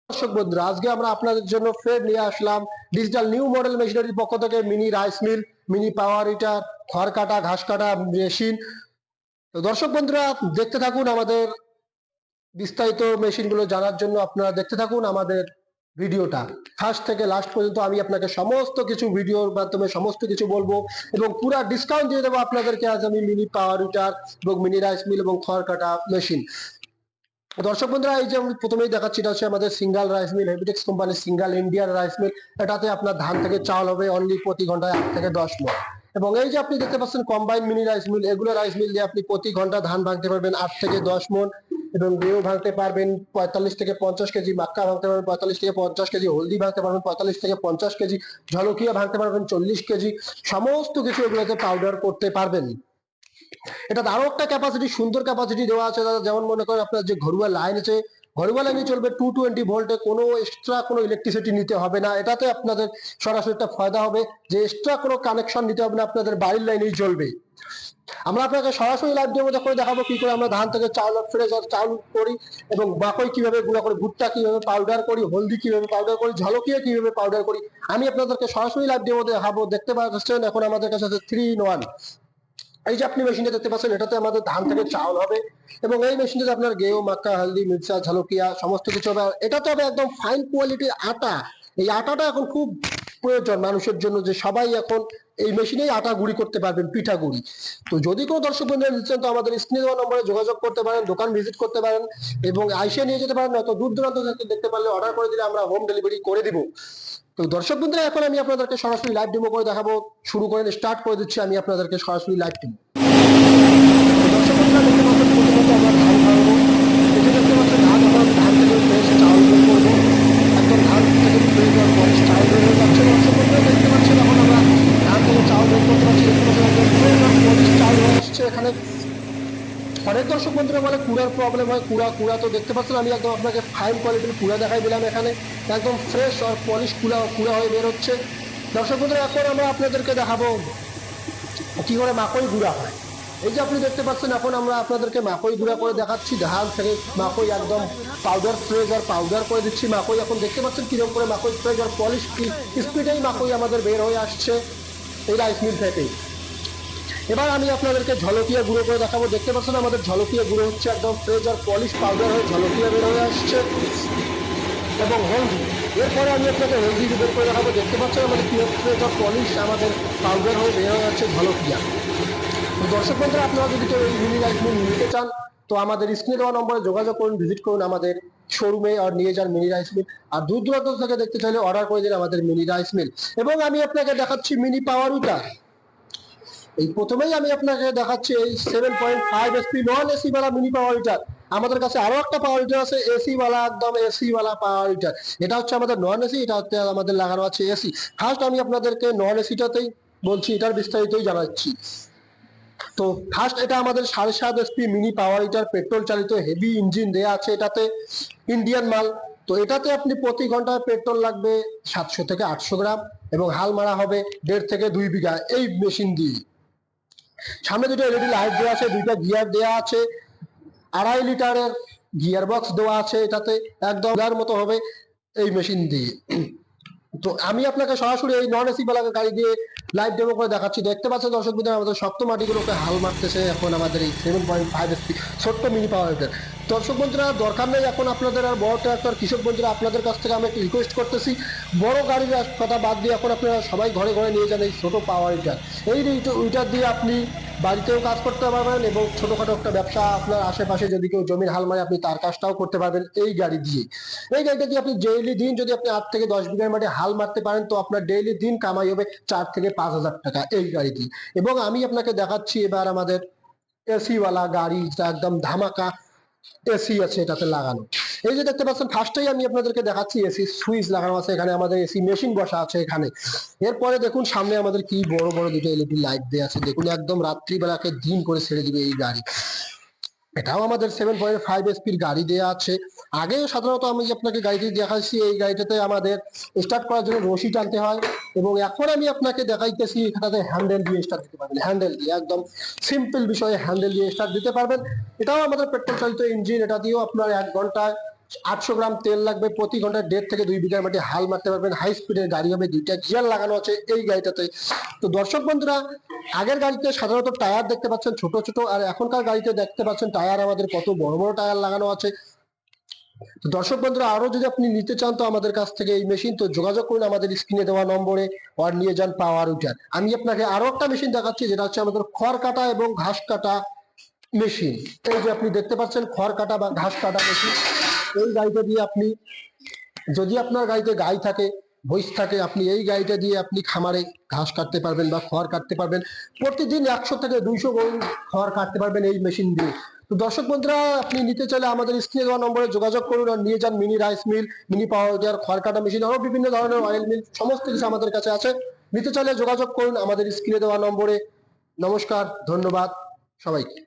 দর্শক বন্ধুরা, আজকে আমরা আপনাদের জন্য ফের নিয়ে আসলাম ডিজিটাল নিউ মডেল মেশিনারির পক্ষ থেকে mini rice mill, mini power heater, খড় কাটা, ঘাস কাটা মেশিন। তো দর্শক বন্ধুরা, দেখতে থাকুন আমাদের বিস্তারিত মেশিনগুলো জানার জন্য আপনারা দেখতে থাকুন আমাদের ভিডিওটা ফার্স্ট থেকে লাস্ট পর্যন্ত। আমি আপনাকে সমস্ত কিছু ভিডিওর মাধ্যমে সমস্ত কিছু বলবো এবং পুরা ডিসকাউন্ট দিয়ে দেবো আপনাদেরকে। আজ আমি মিনি পাওয়ার হিটার এবং মিনি রাইস মিল এবং খড় কাটা মেশিন। দর্শক বন্ধুরা, এই যে আমি প্রথমেই দেখাচ্ছি, এটা হচ্ছে আমাদের সিঙ্গেল রাইস মিল, হেভিটেক্স কোম্পানির সিঙ্গেল ইন্ডিয়ান রাইস মিল। এটাতে আপনার ধান থেকে চাল হবে অনলি প্রতি ঘন্টায় 8 থেকে 10 মণ। এবং এই যে আপনি দেখতে পাচ্ছেন কম্বাইন মিনি রাইস মিল, এগুলো রাইস মিল দিয়ে আপনি প্রতি ঘন্টা ধান ভাঙতে পারবেন 8 থেকে 10 মণ এবং গেউ ভাঙতে পারবেন 45 থেকে 50 কেজি, মাক্কা ভাঙতে পারবেন 45 থেকে 50 কেজি, হলদি ভাঙতে পারবেন 45 থেকে 50 কেজি, ঝলকিয়া ভাঙতে পারবেন 40 কেজি। সমস্ত কিছু এগুলোতে পাউডার করতে পারবেন। এটা আরো একটা ক্যাপাসিটি, সুন্দর ক্যাপাসিটি দেওয়া আছে দাদা। যেমন মনে করেন আপনার যে ঘরোয়া লাইন আছে, ঘরোয়া লাইনে চলবে 220 ভোল্টে, কোনো এক্সট্রা কোনো ইলেকট্রিসিটি নিতে হবে না। এটাতে আপনাদের সরাসরি একটা ফায়দা হবে যে এক্সট্রা কোনো কানেকশন নিতে হবে না, আপনাদের বাড়ির লাইনেই চলবে। আমরা আপনাকে সরাসরি লাইভ ডেমো করে দেখাবো কি করে আমরা ধান থেকে চাউল ফ্রেশ চাউল করি এবং মাকৈ কিভাবে গুঁড়া করি, ভুট্টা কিভাবে পাউডার করি, হলদি কিভাবে পাউডার করি, ঝলকিয়া কিভাবে পাউডার করি। আমি আপনাদেরকে সরাসরি লাইভ ডেমো দেখাবো। দেখতে পাচ্ছেন এখন আমাদের কাছে আছে 3 in 1। এই যে আপনি মেশিনটা দেখতে পাচ্ছেন, এটাতে আমাদের ধান থেকে চাউল হবে এবং এই মেশিনটাতে আপনার গেও, মাক্কা, হলদি, মির্চা, ঝালকিয়া সমস্ত কিছু হবে। এটাতে হবে একদম ফাইন কোয়ালিটির আটা। এই আটাটা এখন খুব প্রয়োজন মানুষের জন্য, যে সবাই এখন এই মেশিনেই আটা গুঁড়ি করতে পারবেন, পিঠা গুঁড়ি। তো যদি কোনো দর্শক বন্ধুরা নিচ্ছেন তো আমাদের স্ক্রিনে দেওয়া নম্বরে যোগাযোগ করতে পারেন, দোকান ভিজিট করতে পারেন এবং আইসে নিয়ে যেতে পারেন। নয়তো দূর দূরান্ত থেকে দেখতে পারলে অর্ডার করে দিলে আমরা হোম ডেলিভারি করে দিব। তো দর্শক বন্ধুরা, এখন আমি আপনাদেরকে সরাসরি লাইভ ডেমো করে দেখাবো। শুরু করেন, স্টার্ট করে দিচ্ছি আমি আপনাদেরকে সরাসরি লাইভ ডেমো। দর্শক বন্ধুরা, দেখতে পাচ্ছেন প্রথমত আমরা ধান খাওয়াবো। এই যে দেখতে পাচ্ছেন ধান, আমরা ধান থেকে ফ্রেশ চাউল বের করবো। একদম ধান থেকে ফ্রেশ হওয়ার পরে চাউল বের হয়ে যাচ্ছে। দর্শক বন্ধুরা দেখতে পাচ্ছেন এখন আমরা ধান থেকে চাউল বের করতে পারছি। দেখতে পাচ্ছেন একদম ফ্রেশ আর পলিশ চাউল হয়ে আসছে এখানে। অনেক দর্শক বন্ধুরা বলে কুড়ার প্রবলেম হয়, কুড়া তো দেখতে পাচ্ছেন আমি একদম আপনাকে ফাইন কোয়ালিটির কুড়া দেখাই দিলাম। এখানে একদম ফ্রেশ আর পলিশ কুড়া হয়ে বের হচ্ছে। দর্শক বন্ধুরা, এখন আমরা আপনাদেরকে দেখাবো কি করে মাকৈ গুঁড়া হয়। এই যে আপনি দেখতে পাচ্ছেন এখন আমরা আপনাদেরকে মাকৈ গুঁড়া করে দেখাচ্ছি। ধান থেকে মাকৈ একদম পাউডার ফ্রেশ আর পাউডার করে দিচ্ছি মাকৈ। এখন দেখতে পাচ্ছেন কিরকম করে মাকৈ ফ্রেশ আর পলিশ স্পিডেই মাকৈ আমাদের বের হয়ে আসছে এই রাইস মিল থেকে। এবার আমি আপনাদেরকে ঝলকিয়া গুঁড়ো করে দেখাবো। দেখতে পাচ্ছেন আমাদের ঝলকিয়া গুঁড়ো হচ্ছে একদম ফ্রেশ আর পলিশ পাউডার হয়ে ঝলকিয়া বের হয়ে আসছে এবং হলদি। এরপরে আমি আপনাকে হলদি বের করে দেখাবো। দেখতে পাচ্ছেন আমাদের ফ্রেশ আর পলিশ আমাদের পাউডার হয়ে বের হয়ে যাচ্ছে ঝলকিয়া। দর্শক বন্ধুরা, আপনারা যদি কেউ এই মিনি রাইস মিল নিতে চান তো আমাদের স্ক্রিনে দেওয়া নম্বরে যোগাযোগ করুন, ভিজিট করুন আমাদের শোরুমে আর নিয়ে যান মিনি রাইস মিল। আর দূর দূরান্ত থেকে দেখতে চাইলে অর্ডার করে দিন আমাদের মিনি রাইস মিল। এবং আমি আপনাকে দেখাচ্ছি মিনি পাওয়ার হিটার। এই প্রথমেই আমি আপনাকে দেখাচ্ছি এই 7.5 HP নন এসি वाला মিনি পাওয়ার হিটার। আমাদের কাছে আরো একটা পাওয়ার হিটার আছে এসি वाला, একদম এসি वाला পাওয়ার হিটার। এটা হচ্ছে আমাদের নন এসি, এটা হচ্ছে আমাদের লাগানো আছে এসি। ফার্স্ট আমি আপনাদেরকে নন এসিটাতেই বলছি, এটার বিস্তারিতই জানাচ্ছি। তো ফার্স্ট এটা আমাদের 7.5 HP mini power heater, petrol চালিত, হেভি ইঞ্জিন দেয়া আছে এটাতে, ইন্ডিয়ান মাল। তো এটাতে আপনি প্রতি ঘন্টায় পেট্রোল লাগবে 700 থেকে 800 গ্রাম এবং হাল মারা হবে 1.5 থেকে 2 বিঘা এই মেশিন দিয়ে। সামনে দুটো এলইডি লাইট দেওয়া আছে, দুইটা গিয়ার দেওয়া আছে, 2.5 লিটারের গিয়ার বক্স দেওয়া আছে এটাতে, একদম মতো হবে এই মেশিন দিয়ে। তো আমি আপনাকে সরাসরি এই নন এসি বেলা গাড়ি দিয়ে লাইভ ডেমো করে দেখাচ্ছি। দেখতে পাচ্ছেন দর্শক বন্ধুরা, আমাদের শক্ত মাটিগুলোকে হাল মারতেছে এখন আমাদের এই 7.5 HP ছোট্ট মিনি পাওয়ার হিটার। দর্শক বন্ধুরা, দরকার নেই এখন আপনাদের আর বড় ট্রাক্টর। কৃষক বন্ধুরা, আপনাদের কাছ থেকে আমি একটা রিকোয়েস্ট করতেছি, বড় গাড়ির কথা বাদ দিয়ে এখন আপনারা সবাই ঘরে ঘরে নিয়ে যান এই ছোট পাওয়ার হিটার। এই হিটার দিয়ে আপনি বাড়িতেও কাজ করতে পারবেন এবং ছোটখাটো একটা ব্যবসা, আপনার আশেপাশে যদি কেউ জমির হাল মারে আপনি তার কাজটাও করতে পারবেন এই গাড়ি দিয়ে। এই গাড়িটা দিয়ে আপনি ডেইলি দিন যদি আপনি 8 থেকে 10 বিঘার মাঠে হাল মারতে পারেন তো আপনার ডেইলি দিন কামাই হবে 4 থেকে 5 হাজার টাকা এই গাড়ি দিয়ে। এবং আমি আপনাকে দেখাচ্ছি এবার আমাদের এসি ওয়ালা গাড়ি, যা একদম ধামাকা এসি আছে এটাতে লাগানো। এই যে দেখতে পাচ্ছেন ফার্স্টেই আমি আপনাদেরকে দেখাচ্ছি এসি সুইচ লাগানো আছে এখানে, আমাদের এসি মেশিন বসা আছে এখানে। এরপরে দেখুন সামনে আমাদের কি বড় বড় দুটো এলইডি লাইট দেওয়া আছে। দেখুন একদম রাত্রিবেলাকে দিন করে ছেড়ে দিবে এই গাড়ি। এটাও আমাদের 7.5 HP গাড়ি দেওয়া আছে। আগেও সাধারণত আমি আপনাকে গাড়িটি দেখাচ্ছি, এই গাড়িটাতে আমাদের স্টার্ট করার জন্য রশি টানতে হয় এবং এখন আমি আপনাকে দেখাইতেছি এটাতে হ্যান্ডেল দিয়ে স্টার্ট দিতে পারবেন। হ্যান্ডেল দিয়ে একদম সিম্পল বিষয়ে হ্যান্ডেল দিয়ে স্টার্ট দিতে পারবেন। এটাও আমাদের পেট্রোল চালিত ইঞ্জিন, এটা দিয়েও আপনার 1 ঘন্টায় 800 গ্রাম তেল লাগবে, প্রতি ঘন্টায় 1.5 থেকে 2 বিঘা মাটি হাল মারতে পারবেন, হাই স্পিডের গাড়ি হবে, 2টা গিয়ার লাগানো আছে এই গাড়িটাতে। তো দর্শক বন্ধুরা, আগের গাড়িতে সাধারণত টায়ার দেখতে পাচ্ছেন ছোট ছোট, আর এখনকার গাড়িতে দেখতে পাচ্ছেন টায়ার আমাদের কত বড় বড় টায়ার লাগানো আছে। তো দর্শক বন্ধুরা, আরো যদি আপনি নিতে চান তো আমাদের কাছ থেকে এই মেশিন, তো যোগাযোগ করুন আমাদের স্ক্রিনে দেওয়া নম্বরে, আর নিয়ে যান পাওয়ার উইটার। আমি আপনাকে আরো একটা মেশিন দেখাচ্ছি, যেটা হচ্ছে আমাদের খড় কাটা এবং ঘাস কাটা মেশিন। এই যে আপনি দেখতে পাচ্ছেন খড় কাটা বা ঘাস কাটা মেশিন। এই গাড়িটা দিয়ে আপনি, যদি আপনার গাড়িতে গাই থাকে, ভৈষ থাকে, আপনি এই গাড়িটা দিয়ে আপনি খামারে ঘাস কাটতে পারবেন বা খড় কাটতে পারবেন। প্রতিদিন 100 থেকে 200 গরু খড় কাটতে পারবেন এই মেশিন দিয়ে। তো দর্শক বন্ধুরা, আপনি নিতে চাইলে আমাদের স্ক্রিনে দেওয়া নম্বরে যোগাযোগ করুন আর নিয়ে যান mini rice mill, mini power tiller, খড় কাটা মেশিন, আরো বিভিন্ন ধরনের অয়েল মিল, সমস্ত কিছু আমাদের কাছে আছে। নিতে চাইলে যোগাযোগ করুন আমাদের স্ক্রিনে দেওয়া নম্বরে। নমস্কার, ধন্যবাদ সবাইকে।